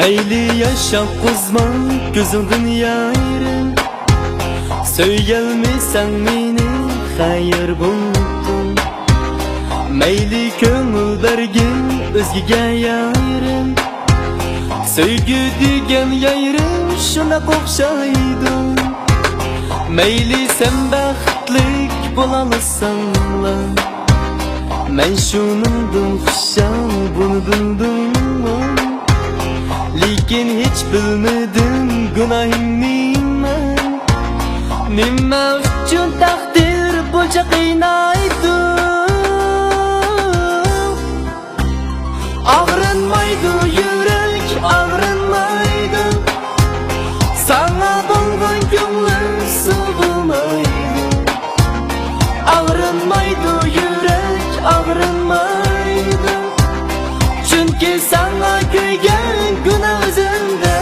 Meyli yaşa kızma gözünden yayrı, söygelmesen meni hayır buldum. Meyli köngül bergin özgege yayrı, söygü degen yayrı şuna okşaydı. Meyli sen baxtlik bolalısanla, men şunundan xuşal bunu bildim. Lekin hiç bilmedim günahim nima uchun taqdir buncha qiynaydi. Ağrınmaydı yürek, ağrınmaydı, sana bo'lgan ko'nglim so'g'maydi. Ağrınmaydı yürek, ağrınmaydı, chunki sana kuygan günah o'zimda.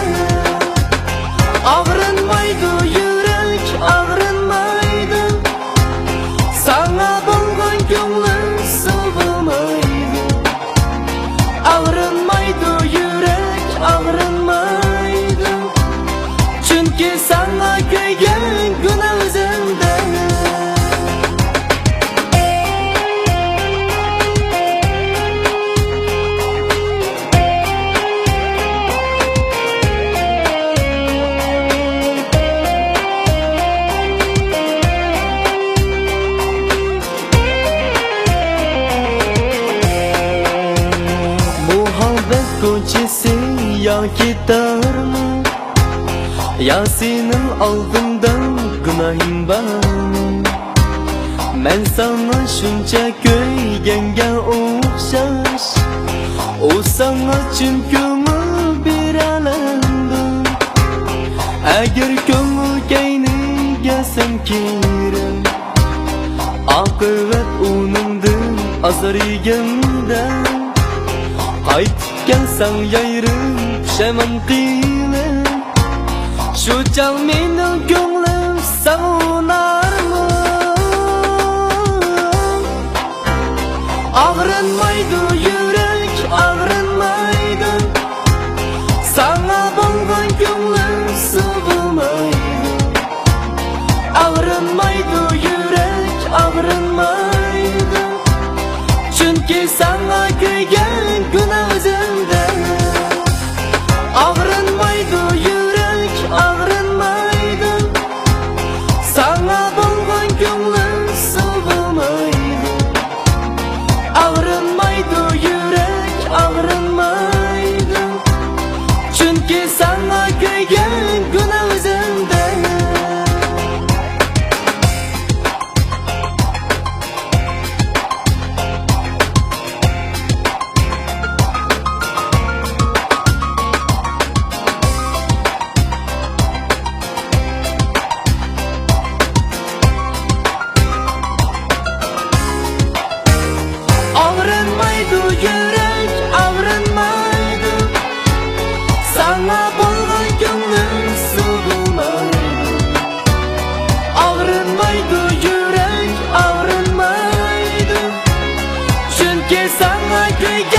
Ağrınmaydı yürek, ağrınmaydı, sana bo'lgan ko'nglim so'g'maydi. Ağrınmaydı yürek, ağrınmaydı, chunki sana kuygan günah o'zimda. Koçesi ya gitarma, ya senin aldından günahim var. Men sana şunca köygenge o'xshash, o sana chin ko'ngil beralandim. Agar ko'ngilgayni gasam kerak, oqibat uningdan azarigimdan. Qaytib kelsan yayrım pushaymon qilib, shu chal mening ko'nglim savunarmi? Ağrınmaydı yürek, ağrınmaydı, sana bo'lgan ko'nglim so'g'maydi. Ağrınmaydı yürek, ağrınmaydı, chunki sana kuygan günah o'zimda. Ağrınmaydı yürek, ağrınmaydı, sana bo'lgan ko'nglim so'g'maydi. Ağrınmaydı yürek, ağrınmaydı, chunki sana kuygan günah o'zimda. Ağrınmaydı yürek, ağrınmaydı, sana bo'lgan ko'nglim so'g'maydi. Ağrınmaydı yürek, ağrınmaydı, chunki sana kuygan